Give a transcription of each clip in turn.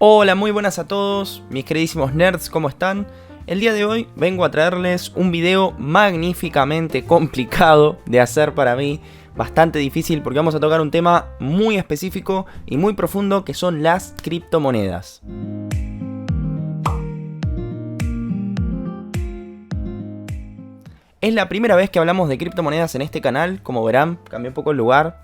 Hola, muy buenas a todos, mis queridísimos nerds, ¿cómo están? El día de hoy vengo a traerles un video magníficamente complicado de hacer para mí, bastante difícil porque vamos a tocar un tema muy específico y muy profundo que son las criptomonedas. Es la primera vez que hablamos de criptomonedas en este canal, como verán, cambié un poco el lugar,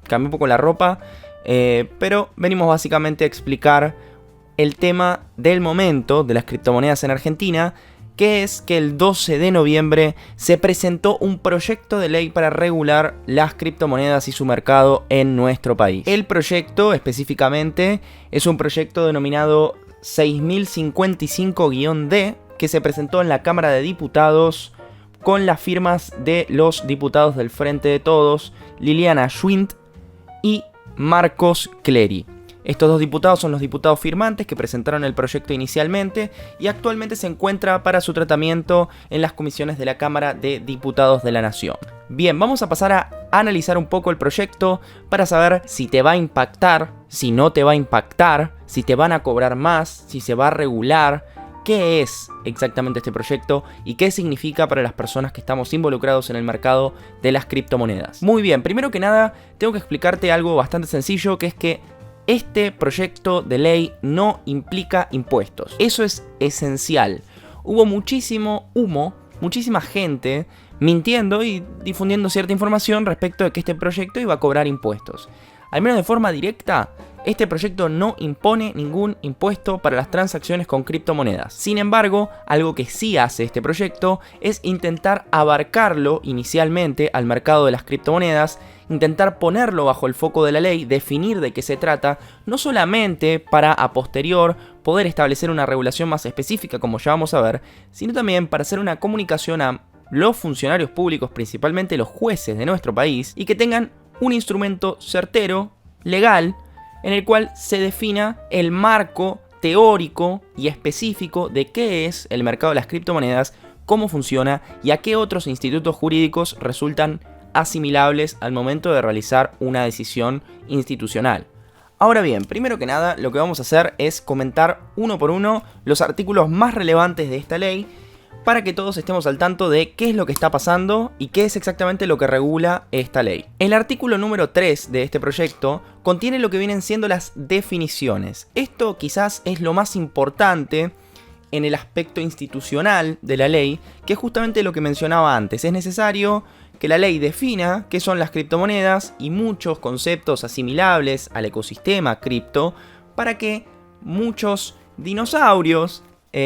cambié un poco la ropa, pero venimos básicamente a explicar el tema del momento de las criptomonedas en Argentina, que es que el 12 de noviembre se presentó un proyecto de ley para regular las criptomonedas y su mercado en nuestro país. El proyecto específicamente es un proyecto denominado 6055-D que se presentó en la Cámara de Diputados con las firmas de los diputados del Frente de Todos, Liliana Schwint y Marcos Clery. Estos dos diputados son los diputados firmantes que presentaron el proyecto inicialmente y actualmente se encuentra para su tratamiento en las comisiones de la Cámara de Diputados de la Nación. Bien, vamos a pasar a analizar un poco el proyecto para saber si te va a impactar, si no te va a impactar, si te van a cobrar más, si se va a regular, qué es exactamente este proyecto y qué significa para las personas que estamos involucrados en el mercado de las criptomonedas. Muy bien, primero que nada tengo que explicarte algo bastante sencillo, que es que este proyecto de ley no implica impuestos. Eso es esencial. Hubo muchísimo humo, muchísima gente mintiendo y difundiendo cierta información respecto de que este proyecto iba a cobrar impuestos. Al menos de forma directa, este proyecto no impone ningún impuesto para las transacciones con criptomonedas. Sin embargo, algo que sí hace este proyecto es intentar abarcarlo inicialmente al mercado de las criptomonedas, intentar ponerlo bajo el foco de la ley, definir de qué se trata, no solamente para a posterior poder establecer una regulación más específica como ya vamos a ver, sino también para hacer una comunicación a los funcionarios públicos, principalmente los jueces de nuestro país, y que tengan un instrumento certero, legal, en el cual se defina el marco teórico y específico de qué es el mercado de las criptomonedas, cómo funciona y a qué otros institutos jurídicos resultan asimilables al momento de realizar una decisión institucional. Ahora bien, primero que nada, lo que vamos a hacer es comentar uno por uno los artículos más relevantes de esta ley para que todos estemos al tanto de qué es lo que está pasando y qué es exactamente lo que regula esta ley. El artículo número 3 de este proyecto contiene lo que vienen siendo las definiciones. Esto quizás es lo más importante en el aspecto institucional de la ley, que es justamente lo que mencionaba antes. Es necesario que la ley defina qué son las criptomonedas y muchos conceptos asimilables al ecosistema cripto para que muchos dinosaurios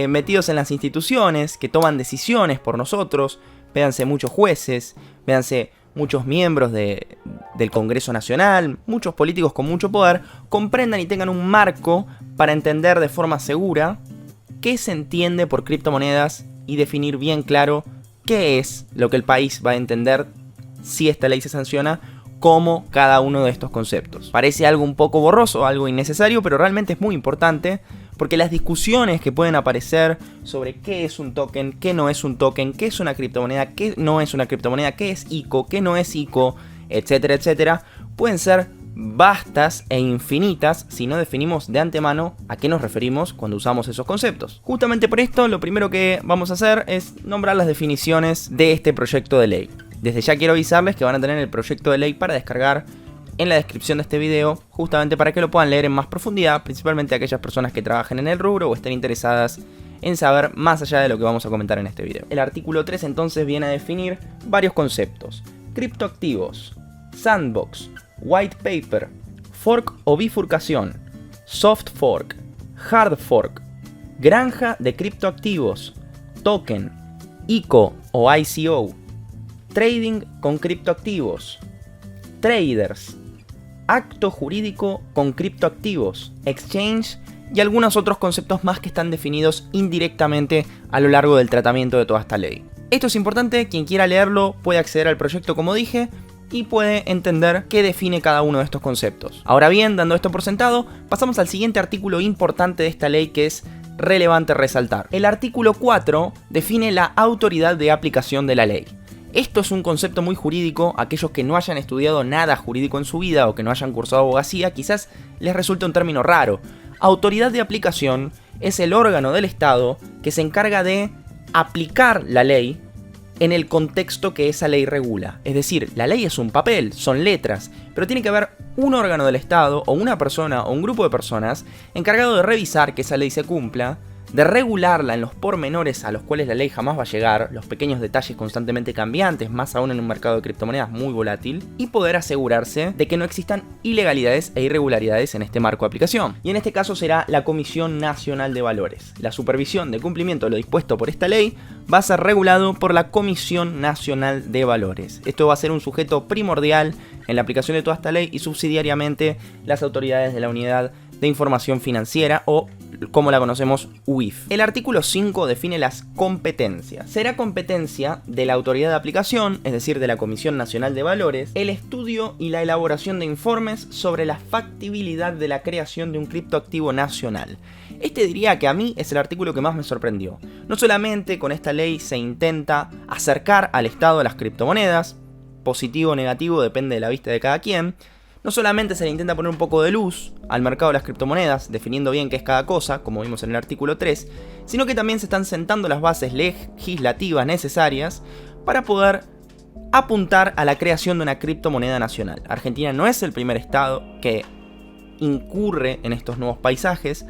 metidos en las instituciones que toman decisiones por nosotros, véanse muchos jueces, véanse muchos miembros del Congreso Nacional, muchos políticos con mucho poder, comprendan y tengan un marco para entender de forma segura qué se entiende por criptomonedas y definir bien claro qué es lo que el país va a entender si esta ley se sanciona como cada uno de estos conceptos. Parece algo un poco borroso, algo innecesario, pero realmente es muy importante porque las discusiones que pueden aparecer sobre qué es un token, qué no es un token, qué es una criptomoneda, qué no es una criptomoneda, qué es ICO, qué no es ICO, etcétera, etcétera, pueden ser vastas e infinitas si no definimos de antemano a qué nos referimos cuando usamos esos conceptos. Justamente por esto, lo primero que vamos a hacer es nombrar las definiciones de este proyecto de ley. Desde ya quiero avisarles que van a tener el proyecto de ley para descargar en la descripción de este video, justamente para que lo puedan leer en más profundidad, principalmente aquellas personas que trabajen en el rubro o estén interesadas en saber más allá de lo que vamos a comentar en este video. El artículo 3 entonces viene a definir varios conceptos: criptoactivos, sandbox, white paper, fork o bifurcación, soft fork, hard fork, granja de criptoactivos, token, ICO o ICO, trading con criptoactivos, traders, acto jurídico con criptoactivos, exchange y algunos otros conceptos más que están definidos indirectamente a lo largo del tratamiento de toda esta ley. Esto es importante, quien quiera leerlo puede acceder al proyecto como dije y puede entender qué define cada uno de estos conceptos. Ahora bien, dando esto por sentado, pasamos al siguiente artículo importante de esta ley que es relevante resaltar. El artículo 4 define la autoridad de aplicación de la ley. Esto es un concepto muy jurídico. Aquellos que no hayan estudiado nada jurídico en su vida o que no hayan cursado abogacía, quizás les resulte un término raro. Autoridad de aplicación es el órgano del Estado que se encarga de aplicar la ley en el contexto que esa ley regula. Es decir, la ley es un papel, son letras, pero tiene que haber un órgano del Estado o una persona o un grupo de personas encargado de revisar que esa ley se cumpla, de regularla en los pormenores a los cuales la ley jamás va a llegar, los pequeños detalles constantemente cambiantes, más aún en un mercado de criptomonedas muy volátil, y poder asegurarse de que no existan ilegalidades e irregularidades en este marco de aplicación. Y en este caso será la Comisión Nacional de Valores. La supervisión de cumplimiento de lo dispuesto por esta ley va a ser regulado por la Comisión Nacional de Valores. Esto va a ser un sujeto primordial en la aplicación de toda esta ley y subsidiariamente las autoridades de la Unidad de Información Financiera o como la conocemos, UIF. El artículo 5 define las competencias. Será competencia de la autoridad de aplicación, es decir, de la Comisión Nacional de Valores, el estudio y la elaboración de informes sobre la factibilidad de la creación de un criptoactivo nacional. Este diría que a mí es el artículo que más me sorprendió. No solamente con esta ley se intenta acercar al Estado a las criptomonedas, positivo o negativo depende de la vista de cada quien. No solamente se le intenta poner un poco de luz al mercado de las criptomonedas, definiendo bien qué es cada cosa, como vimos en el artículo 3, sino que también se están sentando las bases legislativas necesarias para poder apuntar a la creación de una criptomoneda nacional. Argentina no es el primer estado que incurre en estos nuevos paisajes,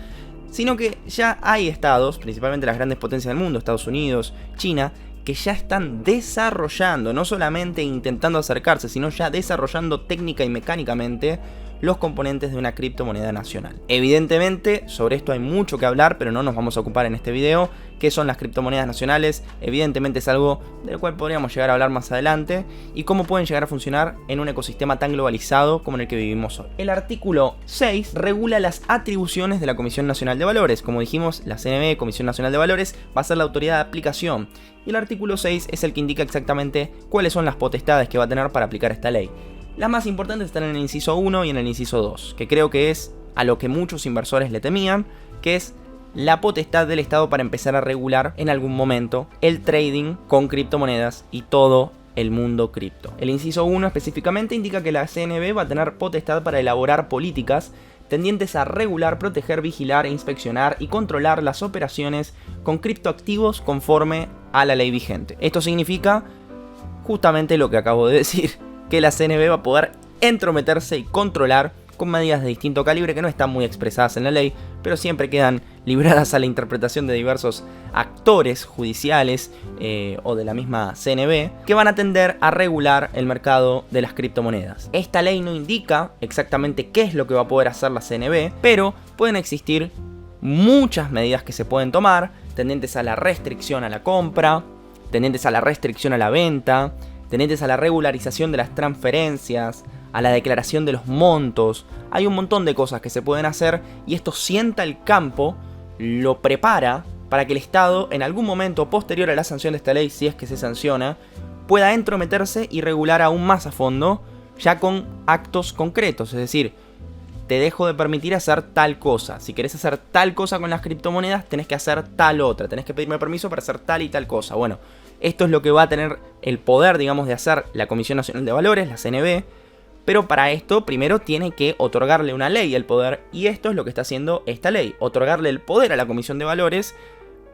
sino que ya hay estados, principalmente las grandes potencias del mundo, Estados Unidos, China, que ya están desarrollando, no solamente intentando acercarse, sino ya desarrollando técnica y mecánicamente los componentes de una criptomoneda nacional. Evidentemente, sobre esto hay mucho que hablar, pero no nos vamos a ocupar en este video. ¿Qué son las criptomonedas nacionales? Evidentemente es algo del cual podríamos llegar a hablar más adelante, y cómo pueden llegar a funcionar en un ecosistema tan globalizado como en el que vivimos hoy. El artículo 6 regula las atribuciones de la Comisión Nacional de Valores. Como dijimos, la CNV, Comisión Nacional de Valores, va a ser la autoridad de aplicación, y el artículo 6 es el que indica exactamente cuáles son las potestades que va a tener para aplicar esta ley. Las más importantes están en el inciso 1 y en el inciso 2, que creo que es a lo que muchos inversores le temían, que es la potestad del Estado para empezar a regular en algún momento el trading con criptomonedas y todo el mundo cripto. El inciso 1 específicamente indica que la CNV va a tener potestad para elaborar políticas tendientes a regular, proteger, vigilar, inspeccionar y controlar las operaciones con criptoactivos conforme a la ley vigente. Esto significa justamente lo que acabo de decir, que la CNV va a poder entrometerse y controlar con medidas de distinto calibre que no están muy expresadas en la ley, pero siempre quedan libradas a la interpretación de diversos actores judiciales o de la misma CNV, que van a tender a regular el mercado de las criptomonedas. Esta ley no indica exactamente qué es lo que va a poder hacer la CNV, pero pueden existir muchas medidas que se pueden tomar, tendentes a la restricción a la compra, tendentes a la restricción a la venta, tendentes a la regularización de las transferencias, a la declaración de los montos. Hay un montón de cosas que se pueden hacer y esto sienta el campo, lo prepara para que el Estado en algún momento posterior a la sanción de esta ley, si es que se sanciona, pueda entrometerse y regular aún más a fondo, ya con actos concretos. Es decir, te dejo de permitir hacer tal cosa. Si querés hacer tal cosa con las criptomonedas, tenés que hacer tal otra. Tenés que pedirme permiso para hacer tal y tal cosa. Bueno, esto es lo que va a tener el poder, digamos, de hacer la Comisión Nacional de Valores, la CNV. Pero para esto, primero tiene que otorgarle una ley el poder. Y esto es lo que está haciendo esta ley. Otorgarle el poder a la Comisión de Valores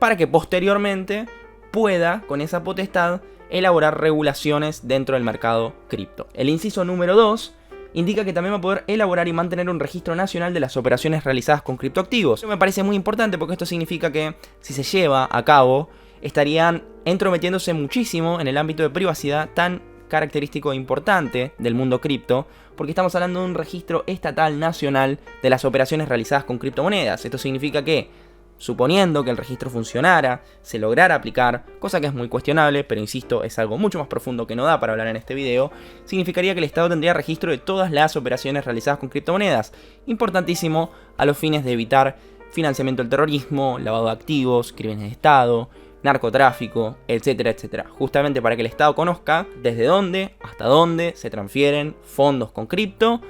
para que posteriormente pueda, con esa potestad, elaborar regulaciones dentro del mercado cripto. El inciso número 2 indica que también va a poder elaborar y mantener un registro nacional de las operaciones realizadas con criptoactivos. Eso me parece muy importante porque esto significa que si se lleva a cabo, estarían entrometiéndose muchísimo en el ámbito de privacidad tan característico e importante del mundo cripto, porque estamos hablando de un registro estatal nacional de las operaciones realizadas con criptomonedas. Esto significa que, suponiendo que el registro funcionara, se lograra aplicar, cosa que es muy cuestionable, pero insisto, es algo mucho más profundo que no da para hablar en este video, significaría que el Estado tendría registro de todas las operaciones realizadas con criptomonedas, importantísimo a los fines de evitar financiamiento del terrorismo, lavado de activos, crímenes de Estado, narcotráfico, etcétera, etcétera. Justamente para que el Estado conozca desde dónde hasta dónde se transfieren fondos con cripto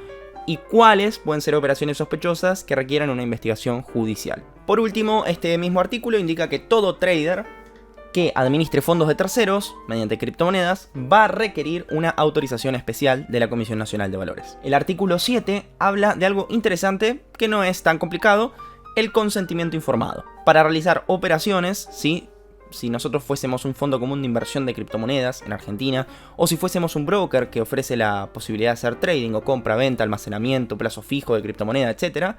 y cuáles pueden ser operaciones sospechosas que requieran una investigación judicial. Por último, este mismo artículo indica que todo trader que administre fondos de terceros mediante criptomonedas va a requerir una autorización especial de la Comisión Nacional de Valores. El artículo 7 habla de algo interesante que no es tan complicado, el consentimiento informado. Para realizar operaciones, ¿sí? Si nosotros fuésemos un fondo común de inversión de criptomonedas en Argentina, o si fuésemos un broker que ofrece la posibilidad de hacer trading o compra, venta, almacenamiento, plazo fijo de criptomoneda, etc.,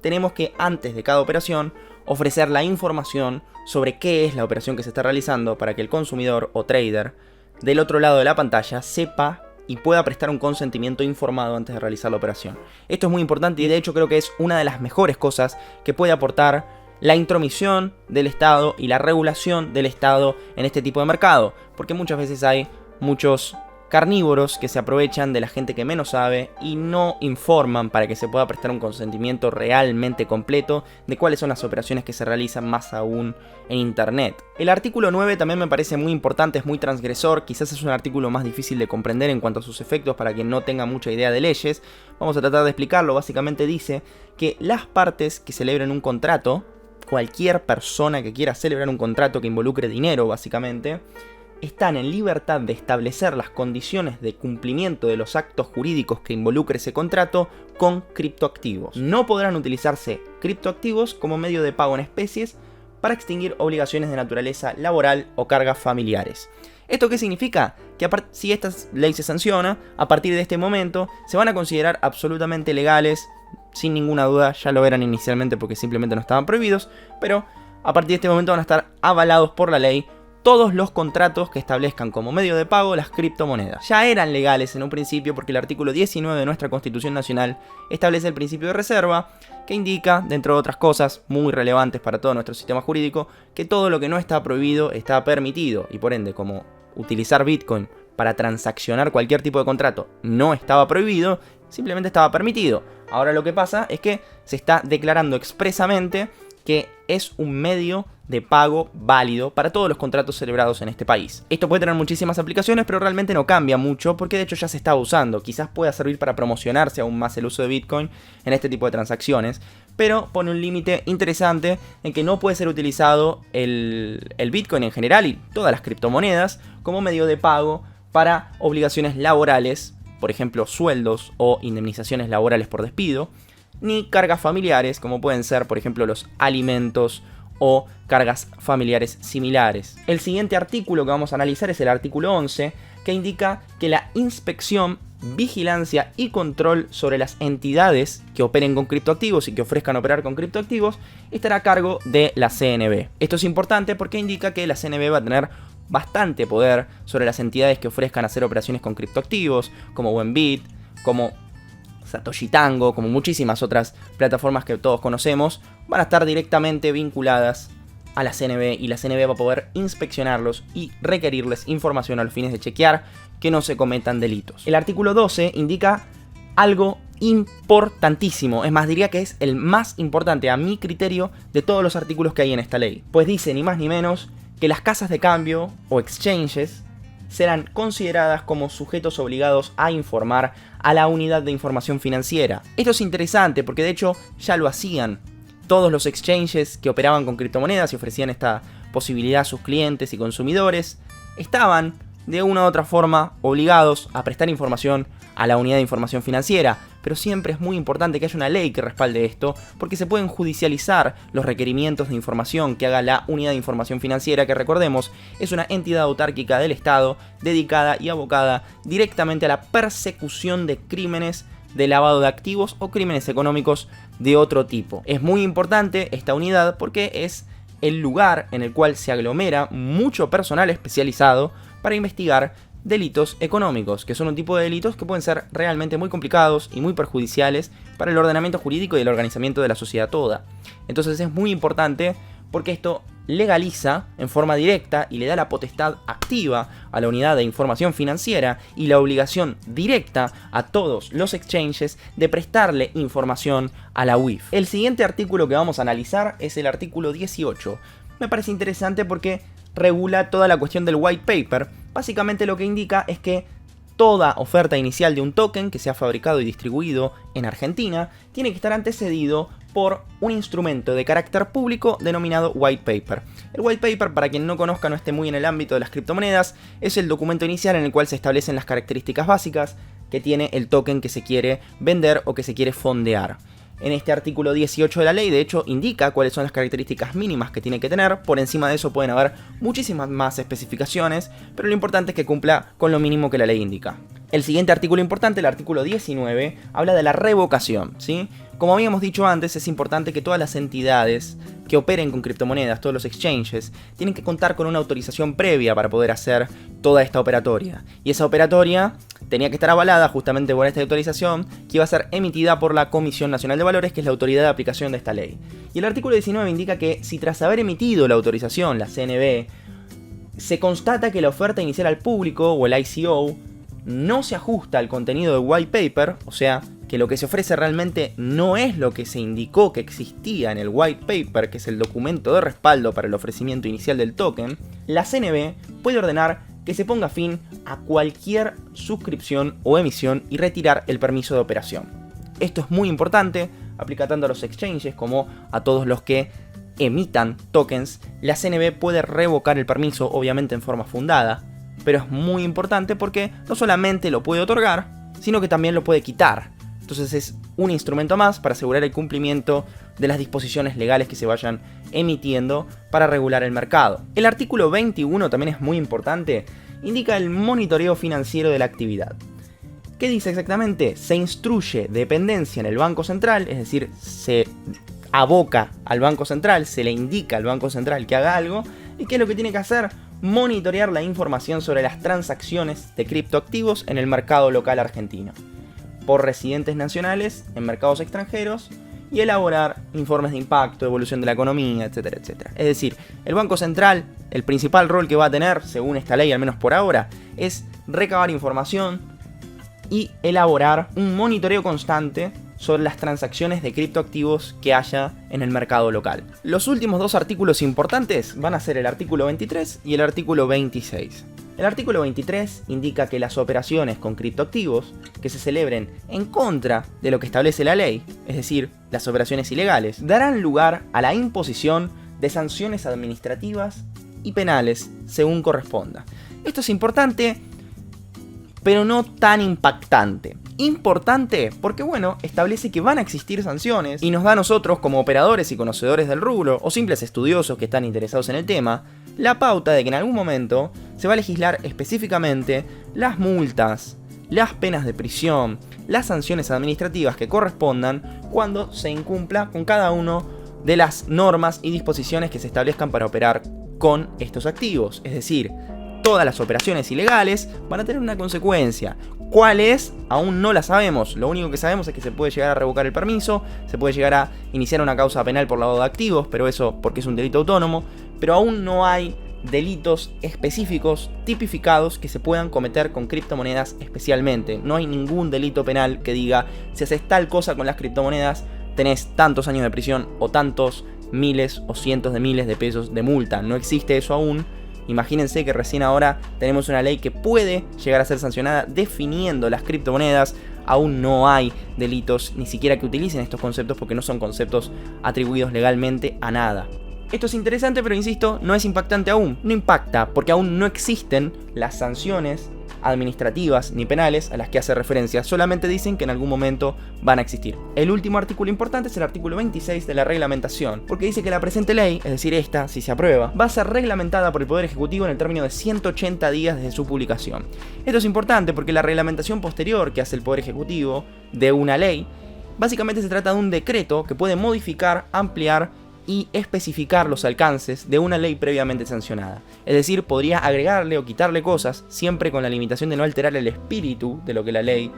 tenemos que antes de cada operación ofrecer la información sobre qué es la operación que se está realizando para que el consumidor o trader del otro lado de la pantalla sepa y pueda prestar un consentimiento informado antes de realizar la operación. Esto es muy importante y de hecho creo que es una de las mejores cosas que puede aportar la intromisión del Estado y la regulación del Estado en este tipo de mercado, porque muchas veces hay muchos carnívoros que se aprovechan de la gente que menos sabe y no informan para que se pueda prestar un consentimiento realmente completo de cuáles son las operaciones que se realizan, más aún en internet. El artículo 9 también me parece muy importante, es muy transgresor, quizás es un artículo más difícil de comprender en cuanto a sus efectos para quien no tenga mucha idea de leyes. Vamos a tratar de explicarlo. Básicamente dice que las partes que celebren un contrato, cualquier persona que quiera celebrar un contrato que involucre dinero básicamente, están en libertad de establecer las condiciones de cumplimiento de los actos jurídicos que involucre ese contrato con criptoactivos. No podrán utilizarse criptoactivos como medio de pago en especies para extinguir obligaciones de naturaleza laboral o cargas familiares. ¿Esto qué significa? Que si esta ley se sanciona, a partir de este momento se van a considerar absolutamente legales, sin ninguna duda. Ya lo eran inicialmente porque simplemente no estaban prohibidos, pero a partir de este momento van a estar avalados por la ley todos los contratos que establezcan como medio de pago las criptomonedas. Ya eran legales en un principio porque el artículo 19 de nuestra Constitución Nacional establece el principio de reserva, que indica, dentro de otras cosas muy relevantes para todo nuestro sistema jurídico, que todo lo que no está prohibido está permitido, y por ende, como utilizar Bitcoin para transaccionar cualquier tipo de contrato no estaba prohibido, simplemente estaba permitido. Ahora lo que pasa es que se está declarando expresamente que es un medio de pago válido para todos los contratos celebrados en este país. Esto puede tener muchísimas aplicaciones, pero realmente no cambia mucho porque de hecho ya se está usando. Quizás pueda servir para promocionarse aún más el uso de Bitcoin en este tipo de transacciones, pero pone un límite interesante en que no puede ser utilizado el Bitcoin en general y todas las criptomonedas como medio de pago para obligaciones laborales, por ejemplo sueldos o indemnizaciones laborales por despido, ni cargas familiares como pueden ser por ejemplo los alimentos o cargas familiares similares. El siguiente artículo que vamos a analizar es el artículo 11, que indica que la inspección, vigilancia y control sobre las entidades que operen con criptoactivos y que ofrezcan operar con criptoactivos estará a cargo de la CNB. Esto es importante porque indica que la CNB va a tener bastante poder sobre las entidades que ofrezcan hacer operaciones con criptoactivos, como Buenbit, como Satoshi Tango, como muchísimas otras plataformas que todos conocemos, van a estar directamente vinculadas a la CNB y la CNB va a poder inspeccionarlos y requerirles información a los fines de chequear que no se cometan delitos. El artículo 12 indica algo importantísimo, es más, diría que es el más importante a mi criterio de todos los artículos que hay en esta ley, pues dice ni más ni menos que las casas de cambio o exchanges serán consideradas como sujetos obligados a informar a la unidad de información financiera. Esto es interesante porque de hecho ya lo hacían. Todos los exchanges que operaban con criptomonedas y ofrecían esta posibilidad a sus clientes y consumidores estaban de una u otra forma obligados a prestar información a la unidad de información financiera, pero siempre es muy importante que haya una ley que respalde esto, porque se pueden judicializar los requerimientos de información que haga la unidad de información financiera, que recordemos es una entidad autárquica del Estado dedicada y abocada directamente a la persecución de crímenes de lavado de activos o crímenes económicos de otro tipo. Es muy importante esta unidad porque es el lugar en el cual se aglomera mucho personal especializado para investigar delitos económicos, que son un tipo de delitos que pueden ser realmente muy complicados y muy perjudiciales para el ordenamiento jurídico y el organizamiento de la sociedad toda. Entonces es muy importante porque esto legaliza en forma directa y le da la potestad activa a la unidad de información financiera y la obligación directa a todos los exchanges de prestarle información a la UIF. El siguiente artículo que vamos a analizar es el artículo 18. Me parece interesante porque regula toda la cuestión del white paper. Básicamente lo que indica es que toda oferta inicial de un token que sea fabricado y distribuido en Argentina tiene que estar antecedido por un instrumento de carácter público denominado white paper. El white paper, para quien no conozca, no esté muy en el ámbito de las criptomonedas, es el documento inicial en el cual se establecen las características básicas que tiene el token que se quiere vender o que se quiere fondear. en este artículo 18 de la ley. De hecho, indica cuáles son las características mínimas que tiene que tener. Por encima de eso pueden haber muchísimas más especificaciones, pero lo importante es que cumpla con lo mínimo que la ley indica. El siguiente artículo importante, el artículo 19, habla de la revocación, ¿sí? Como habíamos dicho antes, es importante que todas las entidades que operen con criptomonedas, todos los exchanges, tienen que contar con una autorización previa para poder hacer toda esta operatoria. Y esa operatoria tenía que estar avalada justamente por esta autorización, que iba a ser emitida por la Comisión Nacional de Valores, que es la autoridad de aplicación de esta ley. Y el artículo 19 indica que si tras haber emitido la autorización, la CNB, se constata que la oferta inicial al público o el ICO no se ajusta al contenido del white paper, o sea, que lo que se ofrece realmente no es lo que se indicó que existía en el white paper, que es el documento de respaldo para el ofrecimiento inicial del token, la CNB puede ordenar que se ponga fin a cualquier suscripción o emisión y retirar el permiso de operación. Esto es muy importante, aplica tanto a los exchanges como a todos los que emitan tokens. La CNB puede revocar el permiso, obviamente en forma fundada, pero es muy importante porque no solamente lo puede otorgar, sino que también lo puede quitar. Entonces es un instrumento más para asegurar el cumplimiento de las disposiciones legales que se vayan emitiendo para regular el mercado. El artículo 21 también es muy importante, indica el monitoreo financiero de la actividad. ¿Qué dice exactamente? Se instruye dependencia en el Banco Central, es decir, se aboca al Banco Central, se le indica al Banco Central que haga algo, y ¿qué es lo que tiene que hacer? Monitorear la información sobre las transacciones de criptoactivos en el mercado local argentino, por residentes nacionales en mercados extranjeros, y elaborar informes de impacto, evolución de la economía, etcétera, etcétera. Es decir, el Banco Central, el principal rol que va a tener, según esta ley, al menos por ahora, es recabar información y elaborar un monitoreo constante sobre las transacciones de criptoactivos que haya en el mercado local. Los últimos dos artículos importantes van a ser el artículo 23 y el artículo 26. El artículo 23 indica que las operaciones con criptoactivos que se celebren en contra de lo que establece la ley, es decir, las operaciones ilegales, darán lugar a la imposición de sanciones administrativas y penales según corresponda. Esto es importante, pero no tan impactante. Importante porque, bueno, establece que van a existir sanciones y nos da a nosotros, como operadores y conocedores del rubro, o simples estudiosos que están interesados en el tema, la pauta de que en algún momento se va a legislar específicamente las multas, las penas de prisión, las sanciones administrativas que correspondan cuando se incumpla con cada uno de las normas y disposiciones que se establezcan para operar con estos activos. Es decir, todas las operaciones ilegales van a tener una consecuencia. ¿Cuál es? Aún no la sabemos. Lo único que sabemos es que se puede llegar a revocar el permiso, se puede llegar a iniciar una causa penal por lavado de activos, pero eso porque es un delito autónomo, pero aún no hay delitos específicos tipificados que se puedan cometer con criptomonedas especialmente. No hay ningún delito penal que diga, si haces tal cosa con las criptomonedas, tenés tantos años de prisión o tantos miles o cientos de miles de pesos de multa. No existe eso aún. Imagínense que recién ahora tenemos una ley que puede llegar a ser sancionada definiendo las criptomonedas. Aún no hay delitos ni siquiera que utilicen estos conceptos porque no son conceptos atribuidos legalmente a nada. Esto es interesante, pero insisto, no es impactante aún. No impacta porque aún no existen las sanciones administrativas ni penales a las que hace referencia. Solamente dicen que en algún momento van a existir. El último artículo importante es el artículo 26 de la reglamentación, porque dice que la presente ley, es decir esta, si se aprueba, va a ser reglamentada por el Poder Ejecutivo en el término de 180 días desde su publicación. Esto es importante porque la reglamentación posterior que hace el Poder Ejecutivo de una ley, básicamente se trata de un decreto que puede modificar, ampliar y especificar los alcances de una ley previamente sancionada. Es decir, podría agregarle o quitarle cosas, siempre con la limitación de no alterar el espíritu de lo que la ley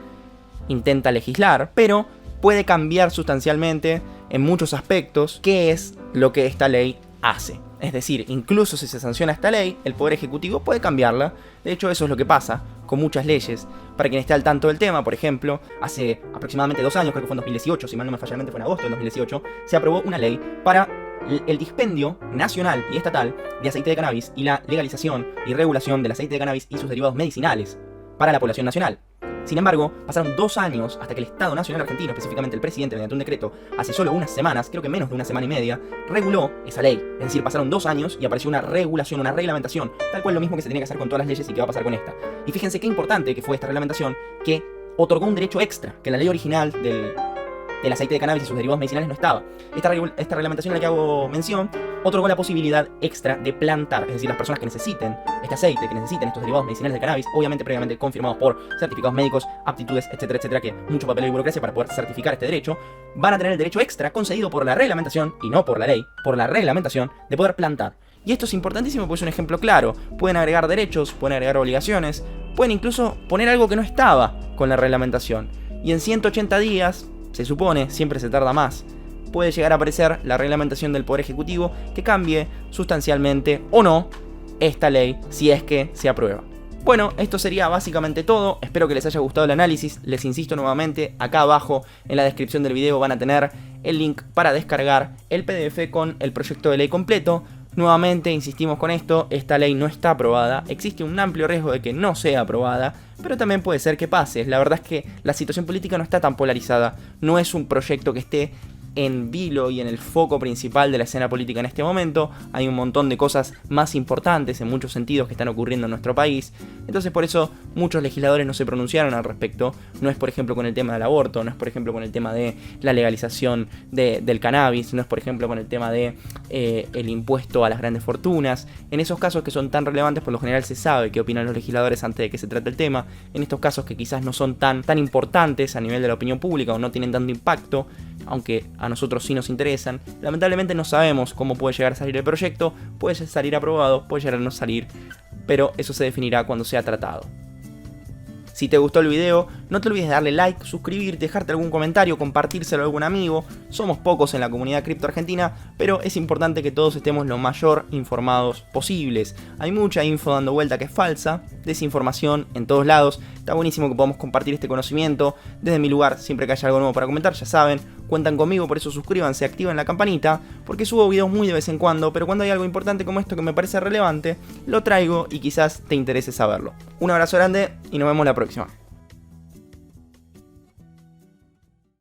intenta legislar, pero puede cambiar sustancialmente en muchos aspectos qué es lo que esta ley hace. Es decir, incluso si se sanciona esta ley, el Poder Ejecutivo puede cambiarla. De hecho, eso es lo que pasa con muchas leyes. Para quien esté al tanto del tema, por ejemplo, hace aproximadamente 2 años, creo que fue en 2018, si mal no me falla la mente fue en agosto de 2018, se aprobó una ley para el dispendio nacional y estatal de aceite de cannabis y la legalización y regulación del aceite de cannabis y sus derivados medicinales para la población nacional. Sin embargo, pasaron 2 años hasta que el Estado Nacional Argentino, específicamente el presidente, mediante un decreto, hace solo unas semanas, creo que menos de una semana y media, reguló esa ley. Es decir, pasaron 2 años y apareció una regulación, una reglamentación, tal cual lo mismo que se tenía que hacer con todas las leyes y que va a pasar con esta. Y fíjense qué importante que fue esta reglamentación, que otorgó un derecho extra, que la ley original del aceite de cannabis y sus derivados medicinales no estaba. Esta reglamentación a la que hago mención otorgó la posibilidad extra de plantar, es decir, las personas que necesiten este aceite, que necesiten estos derivados medicinales de cannabis, obviamente previamente confirmados por certificados médicos, aptitudes, etcétera, etcétera, que mucho papel y burocracia para poder certificar este derecho, van a tener el derecho extra concedido por la reglamentación, y no por la ley, por la reglamentación, de poder plantar. Y esto es importantísimo porque es un ejemplo claro. Pueden agregar derechos, pueden agregar obligaciones, pueden incluso poner algo que no estaba con la reglamentación. Y en 180 días, se supone, siempre se tarda más, puede llegar a aparecer la reglamentación del Poder Ejecutivo que cambie sustancialmente o no esta ley si es que se aprueba. Bueno, esto sería básicamente todo. Espero que les haya gustado el análisis. Les insisto nuevamente, acá abajo en la descripción del video van a tener el link para descargar el PDF con el proyecto de ley completo. Nuevamente insistimos con esto, esta ley no está aprobada, existe un amplio riesgo de que no sea aprobada, pero también puede ser que pase. La verdad es que la situación política no está tan polarizada, no es un proyecto que esté en vilo y en el foco principal de la escena política en este momento. Hay un montón de cosas más importantes en muchos sentidos que están ocurriendo en nuestro país. Entonces por eso muchos legisladores no se pronunciaron al respecto. No es por ejemplo con el tema del aborto, no es por ejemplo con el tema de la legalización del cannabis, no es por ejemplo con el tema de el impuesto a las grandes fortunas. En esos casos que son tan relevantes, por lo general se sabe qué opinan los legisladores antes de que se trate el tema. En estos casos que quizás no son tan importantes a nivel de la opinión pública o no tienen tanto impacto, aunque a nosotros sí nos interesan, lamentablemente no sabemos cómo puede llegar a salir el proyecto. Puede salir aprobado, puede llegar a no salir, pero eso se definirá cuando sea tratado. Si te gustó el video, no te olvides de darle like, suscribirte, dejarte algún comentario, compartírselo a algún amigo. Somos pocos en la comunidad cripto argentina, pero es importante que todos estemos lo mayor informados posibles. Hay mucha info dando vuelta que es falsa, desinformación en todos lados. Está buenísimo que podamos compartir este conocimiento. Desde mi lugar, siempre que haya algo nuevo para comentar, ya saben, cuentan conmigo, por eso suscríbanse, activen la campanita, porque subo videos muy de vez en cuando, pero cuando hay algo importante como esto que me parece relevante, lo traigo y quizás te interese saberlo. Un abrazo grande y nos vemos la próxima.